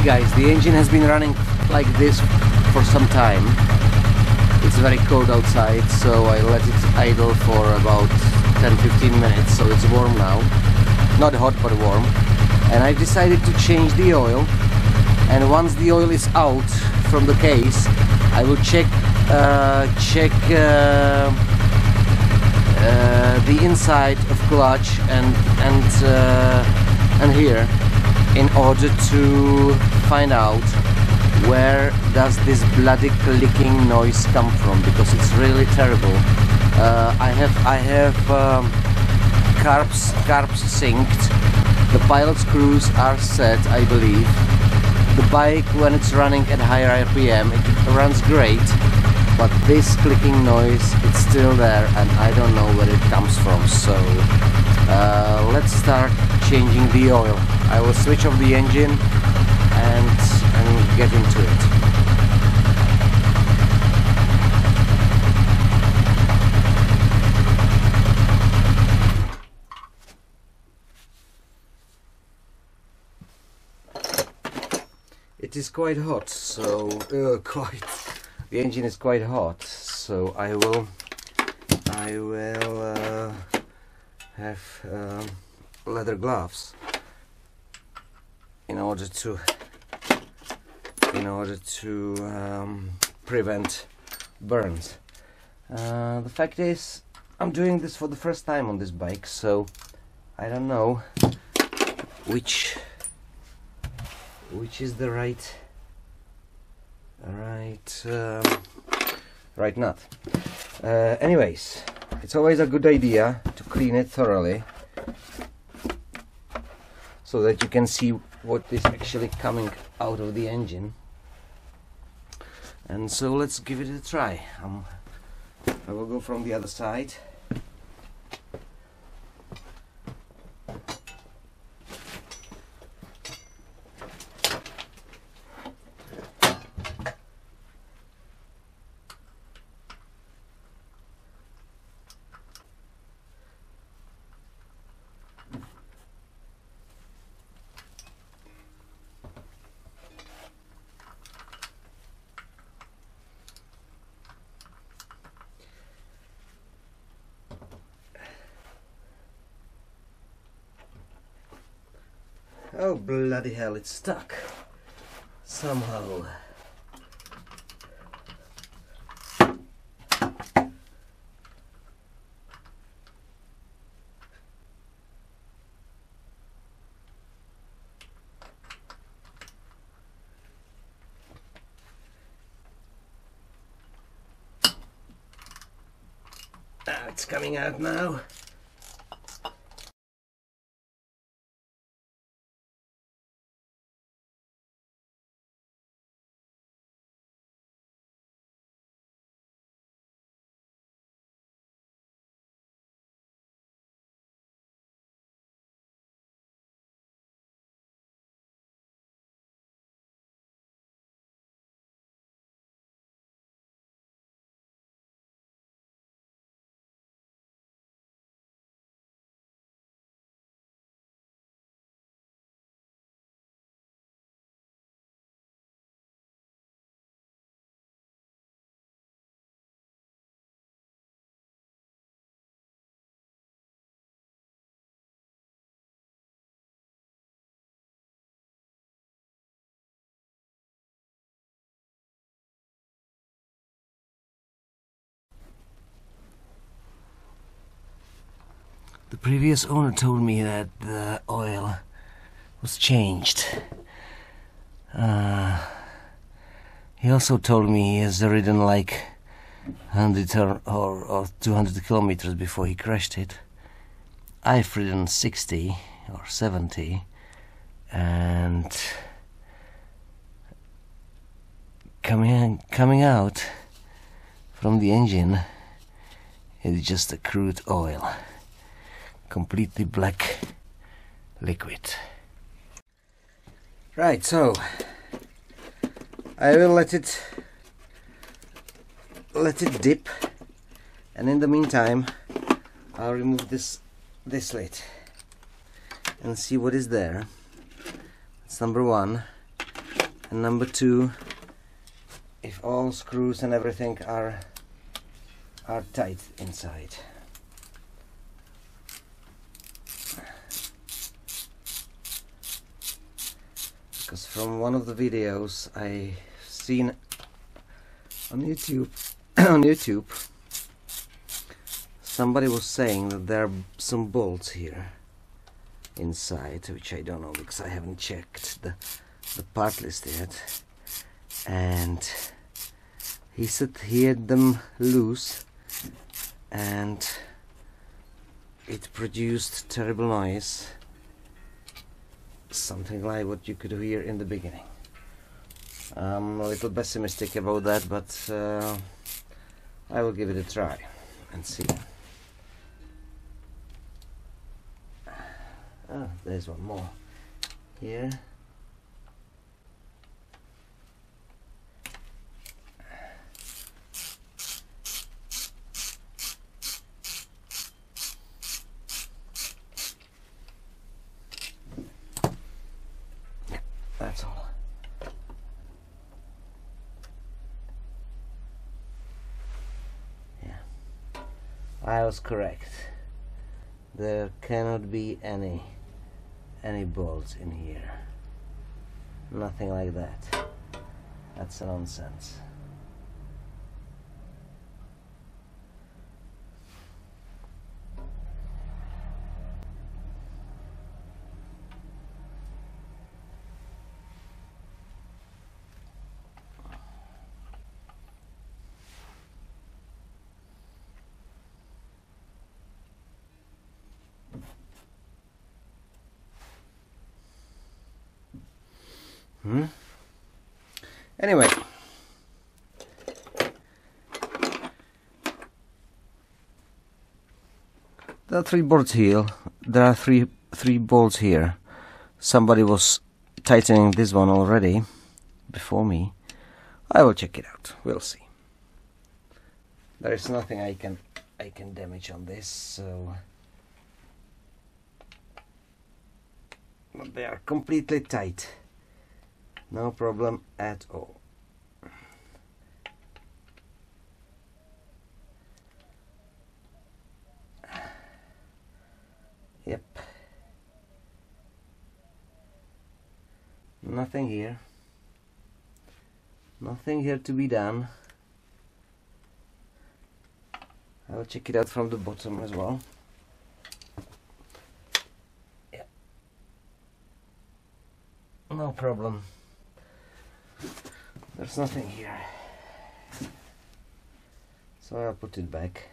guys, the engine has been running like this for some time. It's very cold outside, so I let it idle for about 10-15 minutes, so it's warm now. Not hot, but warm. And I've decided to change the oil, and once the oil is out from the case, I will check the inside of clutch and here, in order to find out where does this bloody clicking noise come from, because it's really terrible. I have carbs synced, the pilot screws are set, I believe. The bike, when it's running at higher RPM, it runs great, but this clicking noise, it's still there, and I don't know where it comes from. So let's start changing the oil. I will switch off the engine and get into it. It is quite hot, so the engine is quite hot, so I will have leather gloves in order to prevent burns. The fact is, I'm doing this for the first time on this bike, so I don't know which is the right nut. Anyways, it's always a good idea to clean it thoroughly so that you can see what is actually coming out of the engine. And so let's give it a try. I will go from the other side. Oh bloody hell, it's stuck somehow. It's coming out now. The previous owner told me that the oil was changed. He also told me he has ridden like 100 or 200 kilometers before he crashed it. I've ridden 60 or 70, and coming out from the engine is just a crude oil. Completely black liquid. Right, so I will let it dip, and in the meantime I'll remove this lid and see what is there. That's number one. and number two, if all screws and everything are tight inside. Because from one of the videos I've seen on YouTube, somebody was saying that there are some bolts here inside, which I don't know because I haven't checked the part list yet, and he said he had them loose and it produced terrible noise, something like what you could hear in the beginning. I'm a little pessimistic about that, but I will give it a try and see. Oh, there's one more here. Yeah, that's all. Yeah, I was correct. There cannot be any bolts in here. Nothing like that. That's nonsense. Anyway, there are three bolts here. There are three bolts here. Somebody was tightening this one already before me. I will check it out. We'll see. There is nothing I can damage on this, so but they are completely tight. No problem at all. Yep. Nothing here. Nothing here to be done. I'll check it out from the bottom as well. Yeah. No problem. There's nothing here. So I'll put it back.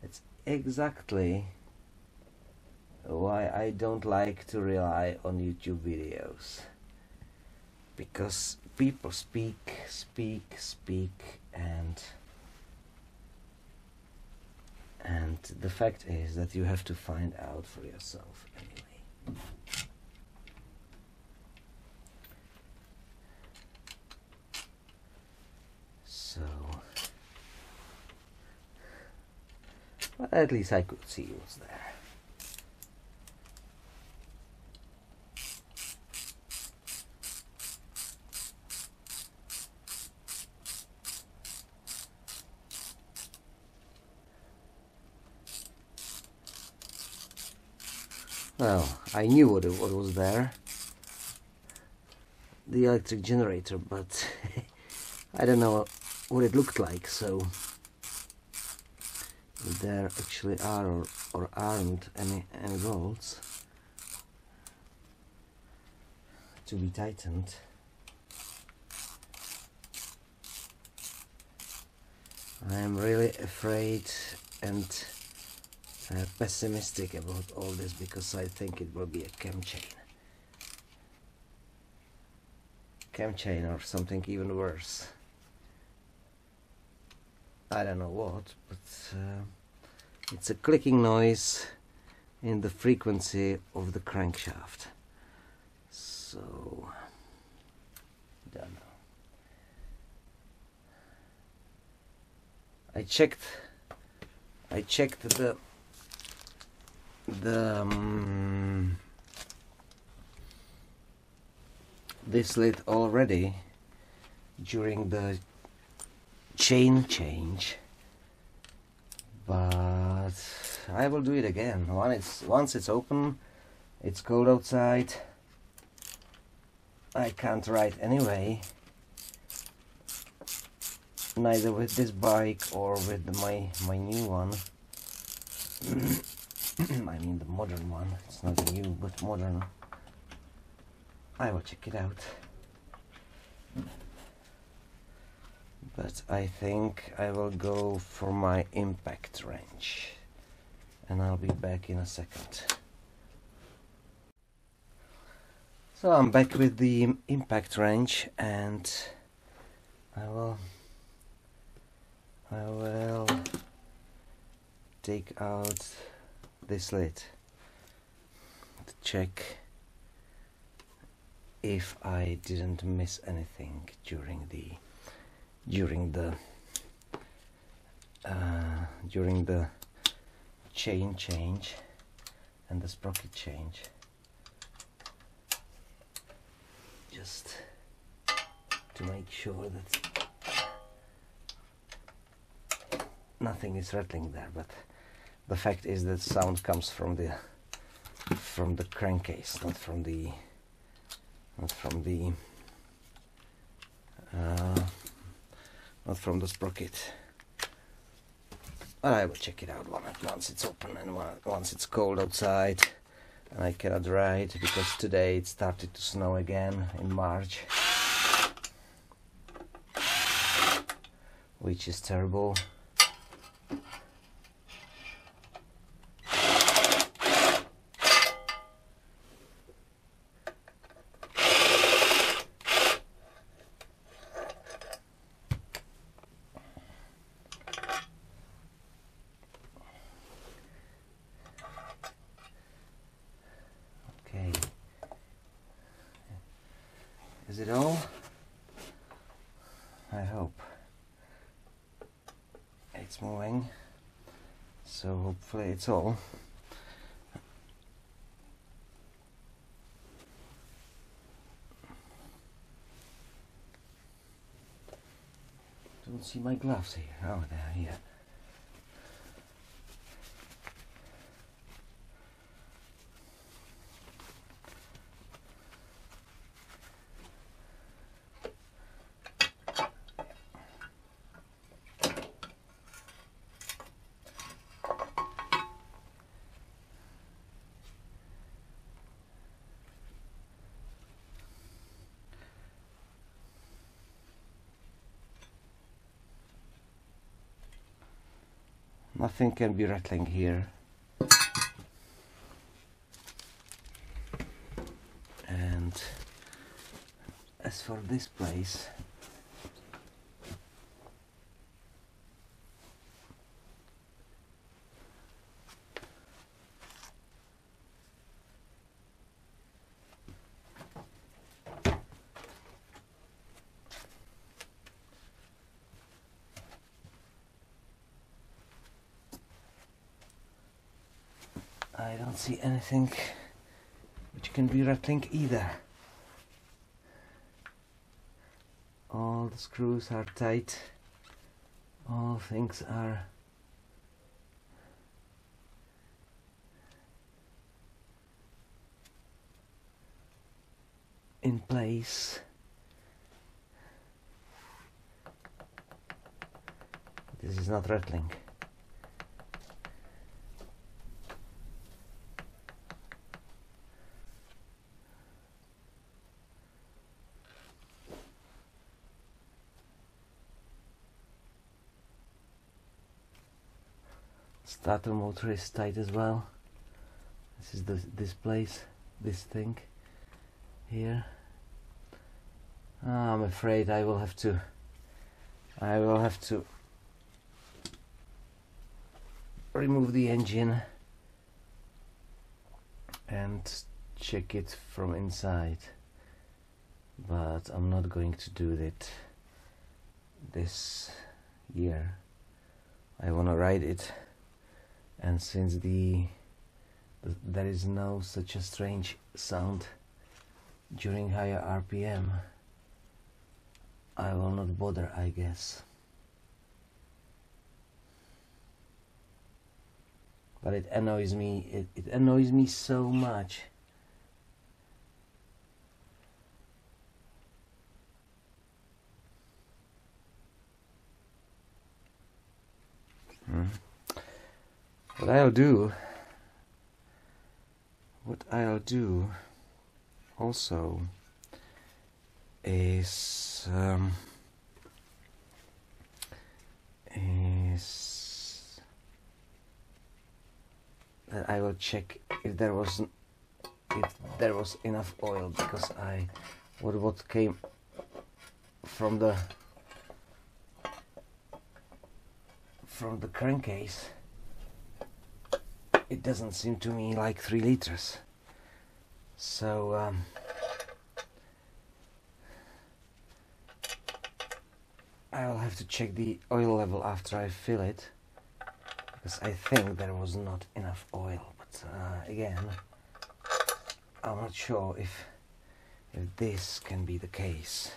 It's exactly why I don't like to rely on YouTube videos. Because people speak, and the fact is that you have to find out for yourself anyway. So, well, at least I could see what's there. Well, I knew what was there, the electric generator, but I don't know what it looked like, so if there actually are or aren't any bolts to be tightened. I am really afraid and pessimistic about all this, because I think it will be a cam chain or something even worse. I don't know what, but it's a clicking noise in the frequency of the crankshaft, so don't know. I checked the this lid already during the chain change, but I will do it again. Once it's open, it's cold outside, I can't ride anyway, neither with this bike or with my new one. I mean the modern one. It's not new but modern. I will check it out, but I think I will go for my impact wrench, and I'll be back in a second. So I'm back with the impact wrench, and I will take out this lid to check if I didn't miss anything during the chain change and the sprocket change, just to make sure that nothing is rattling there. But the fact is that sound comes from the crankcase, not from the sprocket. But I will check it out once it's open and once it's cold outside and I cannot ride, because today it started to snow again in March, which is terrible. Is it all? I hope. It's moving, so hopefully it's all. Don't see my gloves here. Oh, they're here. Nothing can be rattling here. And as for this place, I don't see anything which can be rattling either. All the screws are tight, all things are in place. This is not rattling. Starter motor is tight as well. This is this place, this thing here. I'm afraid I will have to remove the engine and check it from inside, but I'm not going to do that this year. I want to ride it, and since the there is no such a strange sound during higher RPM, I will not bother, I guess. But it annoys me, it annoys me so much. What I'll do also is that I will check if there was enough oil, because what came from the crankcase, it doesn't seem to me like 3 liters. So I'll have to check the oil level after I fill it, because I think there was not enough oil. But again, I'm not sure if this can be the case.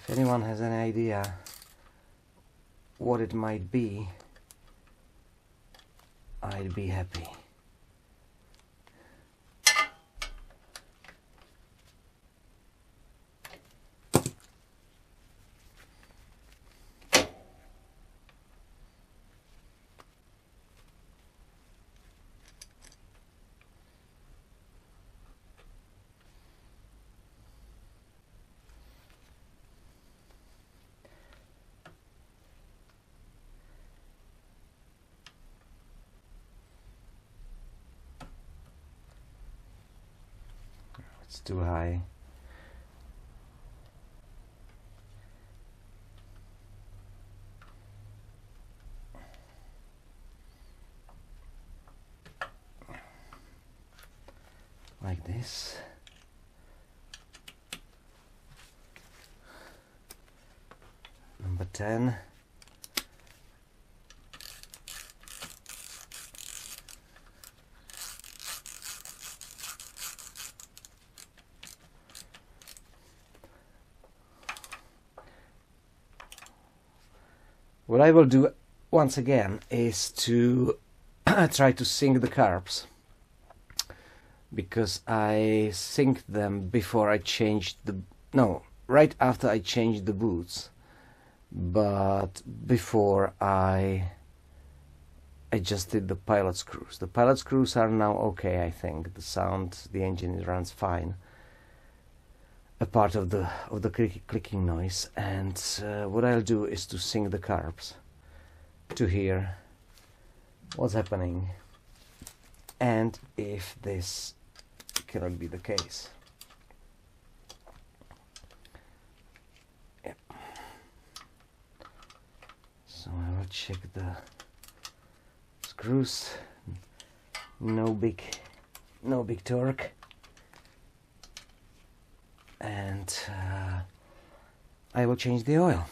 If anyone has any idea what it might be, I'd be happy. It's too high. Like this. Number 10. What I will do once again is to try to sync the carbs, because I synced them before I changed right after I changed the boots, but before I adjusted the pilot screws. The pilot screws are now okay, I think. The engine runs fine, a part of the clicking noise. And what I'll do is to sync the carbs to hear what's happening, and if this cannot be the case. Yep. So I will check the screws. No big torque, and I will change the oil.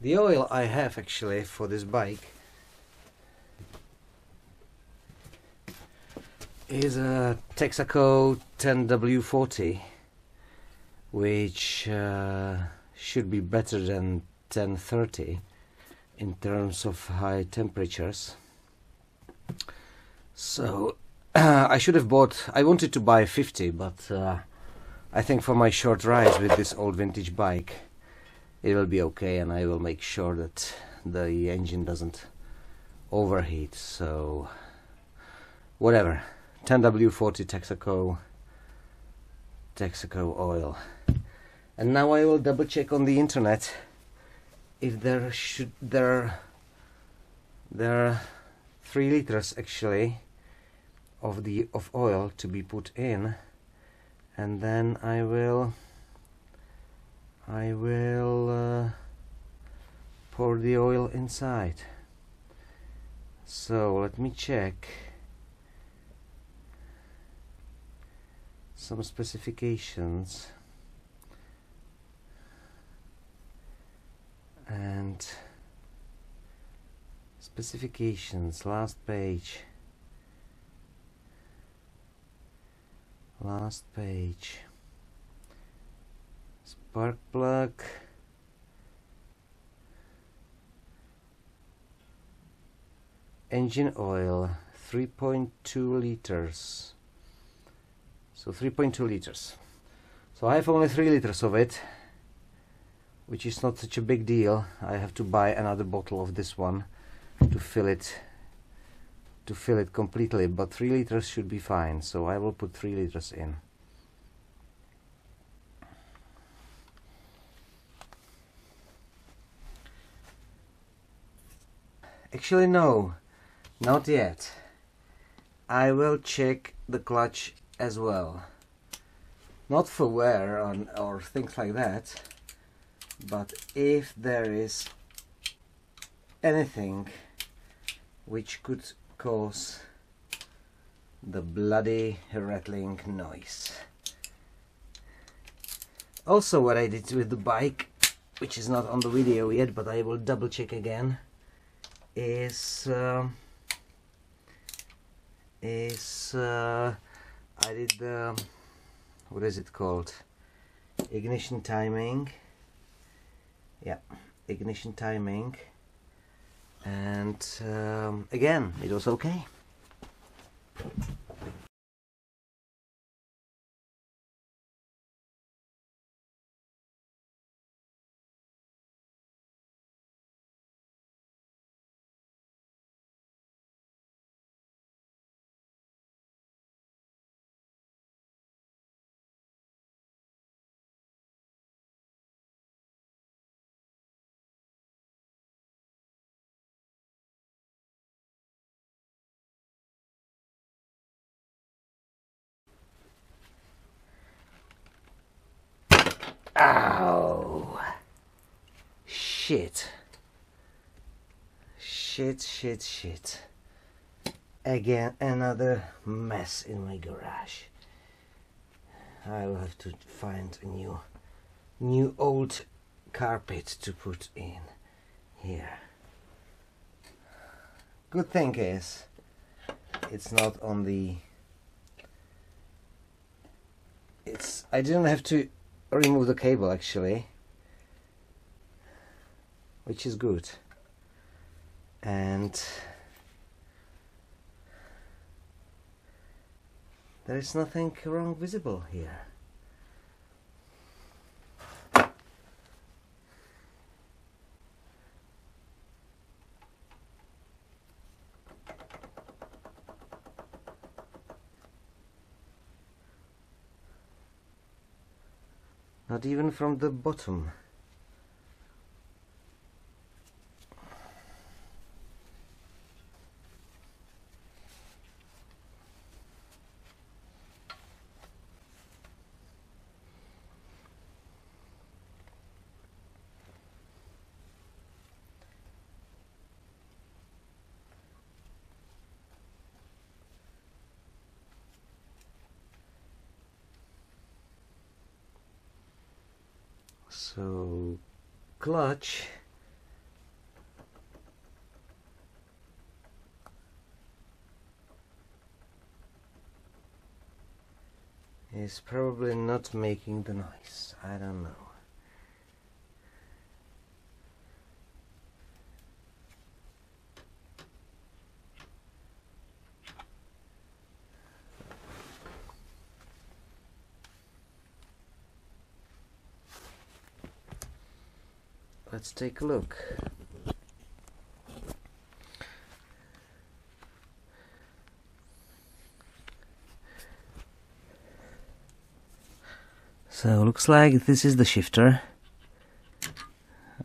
The oil I have actually for this bike is a Texaco 10W40, which should be better than 1030 in terms of high temperatures. So I should have bought, I wanted to buy 50, but I think for my short rides with this old vintage bike it will be okay, and I will make sure that the engine doesn't overheat. So whatever, 10W40 Texaco oil. And now I will double check on the internet if there are 3 liters actually of oil to be put in, and then I will pour the oil inside. So let me check some specifications. And specifications, last page. Spark plug, engine oil, 3.2 liters. So 3.2 liters. So I have only 3 liters of it, which is not such a big deal. I have to buy another bottle of this one to fill it completely, but 3 liters should be fine. So I will put 3 liters in. Actually no, not yet. I will check the clutch as well, not for wear or things like that, but if there is anything which could cause the bloody rattling noise. Also, what I did with the bike, which is not on the video yet, but I will double check again, is I did the, what is it called, ignition timing. Yeah, ignition timing, and again it was okay. Ow! Shit. Again, another mess in my garage. I will have to find a new old carpet to put in here. Good thing is, it's not on the... I didn't have to remove the cable actually, which is good, and there is nothing wrong visible here. Not even from the bottom. So, clutch is probably not making the noise. I don't know. Let's take a look. So looks like this is the shifter,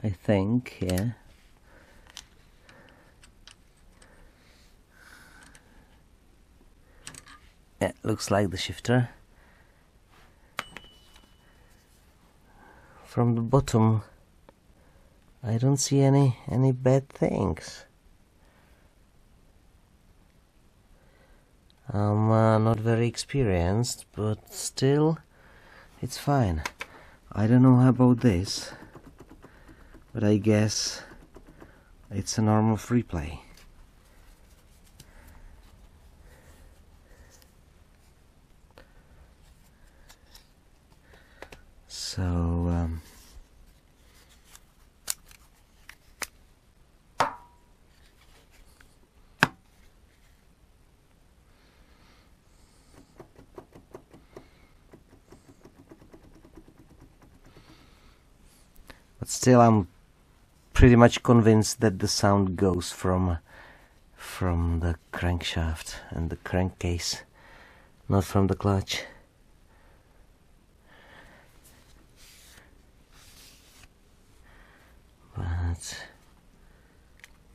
I think, yeah. Yeah, looks like the shifter. From the bottom I don't see any bad things. I'm not very experienced, but still it's fine. I don't know about this, but I guess it's a normal free play. So but still I'm pretty much convinced that the sound goes from the crankshaft and the crankcase, not from the clutch. But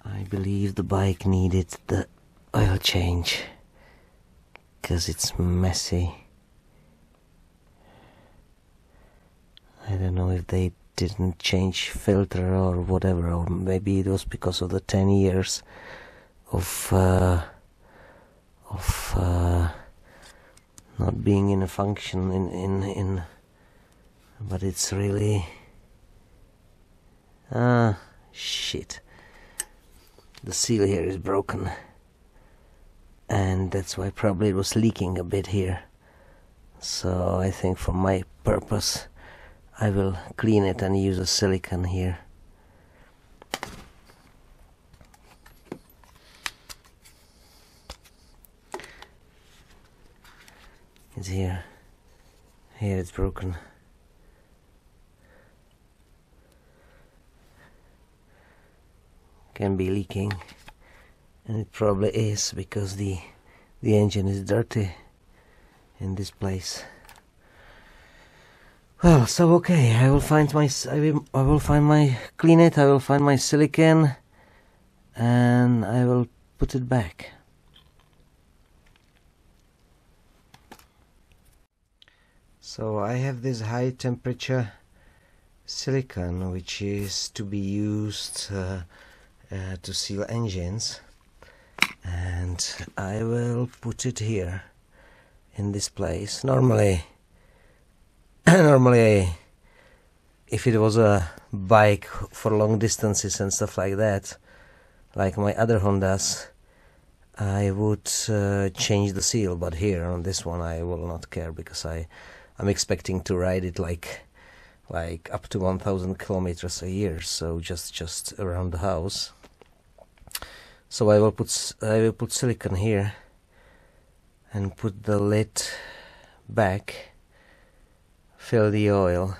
I believe the bike needed the oil change because it's messy. I don't know if they didn't change filter or whatever, or maybe it was because of the 10 years of not being in a function in but it's really shit. The seal here is broken, and that's why probably it was leaking a bit here. So I think for my purpose I will clean it and use a silicone here. It's here. Here it's broken. Can be leaking, and it probably is because the engine is dirty in this place. Well, so okay, I will find my clean it. I will find my silicone, and I will put it back. So I have this high temperature silicone which is to be used to seal engines, and I will put it here in this place. Normally if it was a bike for long distances and stuff like that, like my other Hondas, I would change the seal, but here on this one I will not care, because I'm expecting to ride it like up to 1,000 kilometers a year, so just around the house. So I will put silicone here and put the lid back, fill the oil,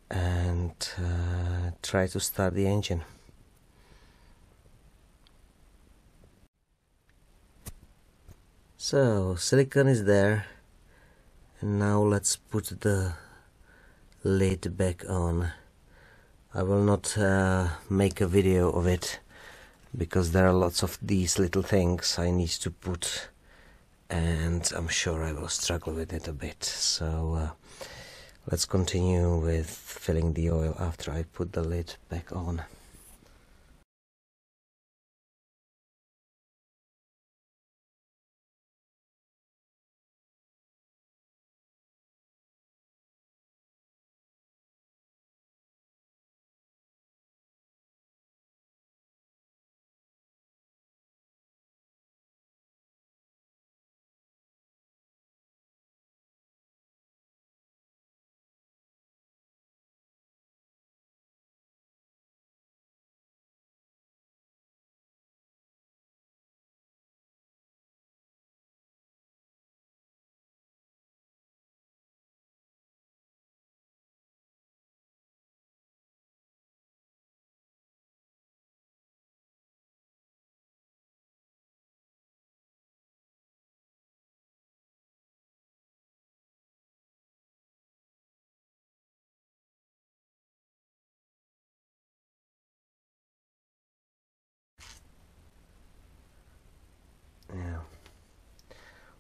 and try to start the engine. So silicone is there, and now let's put the lid back on. I will not make a video of it, because there are lots of these little things I need to put, and I'm sure I will struggle with it a bit. So let's continue with filling the oil after I put the lid back on.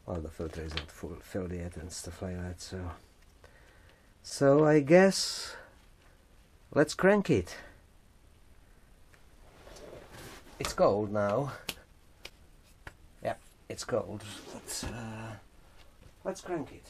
well, the filter isn't filled yet and stuff like that, so I guess let's crank it. It's cold now. Yeah, it's cold, but let's crank it.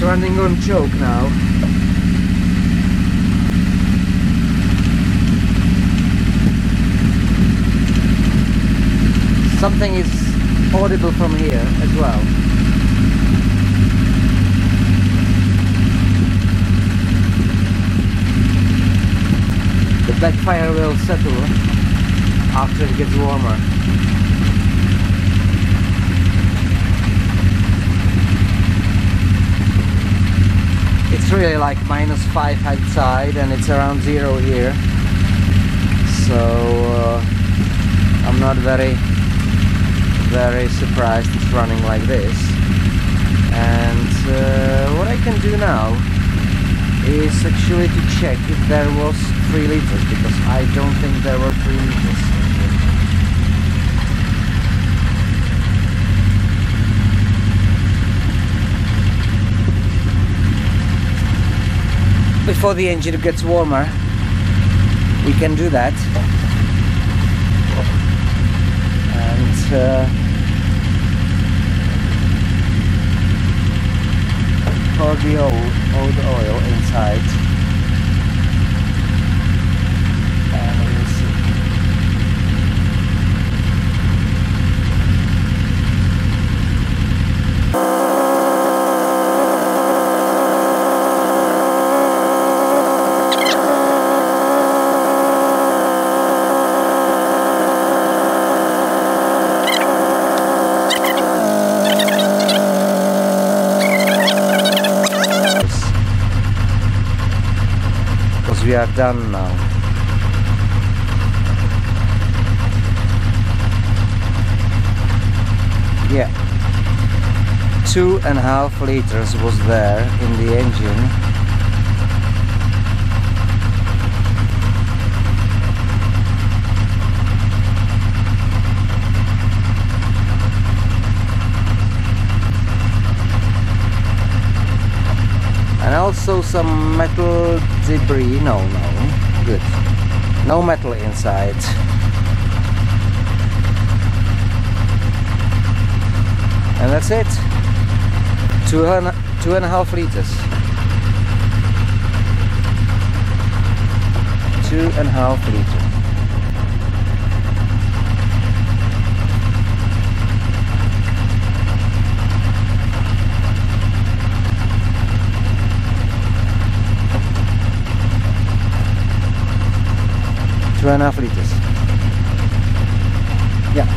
Running on choke now. Something is audible from here as well. The backfire will settle after it gets warmer. It's really like -5 outside and it's around 0 here, so I'm not very surprised it's running like this. And what I can do now is actually to check if there was 3 liters, because I don't think there were 3 liters. Before the engine gets warmer, we can do that. And pour the old oil inside. And we'll see. We are done now. Yeah, 2.5 liters was there in the engine. And also some metal debris. No, good. No metal inside. And that's it. 2.5 liters. 2.5 liters. Two and a half liters. Yeah.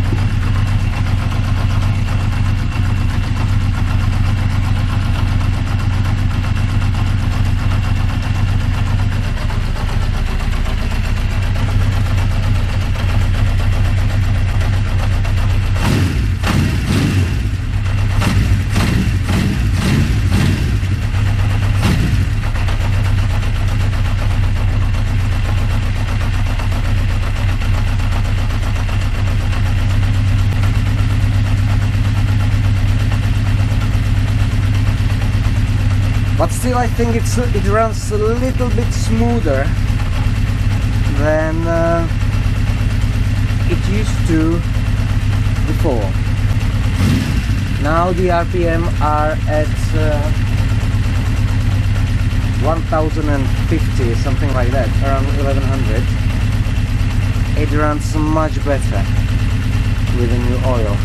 But still, I think it runs a little bit smoother than it used to before. Now the RPM are at 1050, something like that, around 1100. It runs much better with the new oil.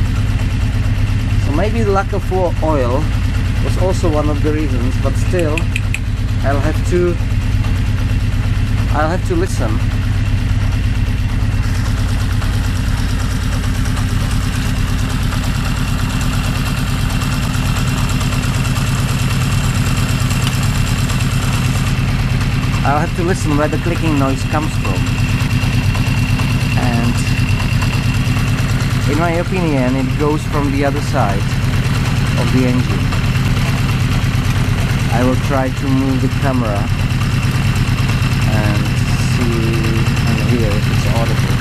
So maybe the lack of oil was also one of the reasons, but still I'll have to listen. I'll have have to listen where the clicking noise comes from. And in my opinion, it goes from the other side of the engine. I will try to move the camera and see and hear if it's audible.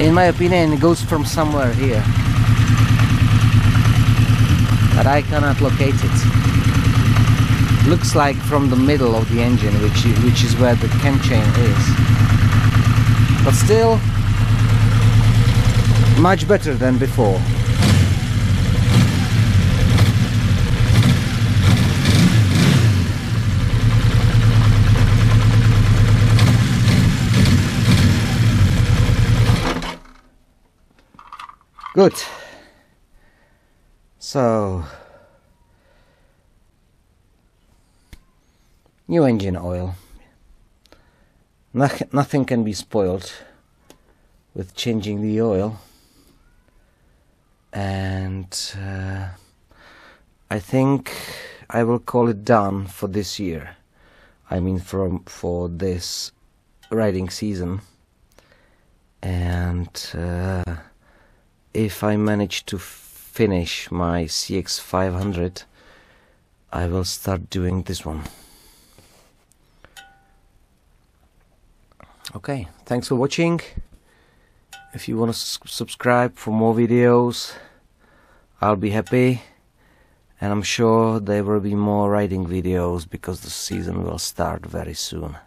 In my opinion, it goes from somewhere here, but I cannot locate it. Looks like from the middle of the engine, which is where the cam chain is. But still, much better than before. Good. So, new engine oil. Nothing can be spoiled with changing the oil, and I think I will call it done for this year. I mean, for this riding season, and if I manage to finish my CX500, I will start doing this one. Okay, thanks for watching. If you want to subscribe for more videos, I'll be happy, and I'm sure there will be more riding videos because the season will start very soon.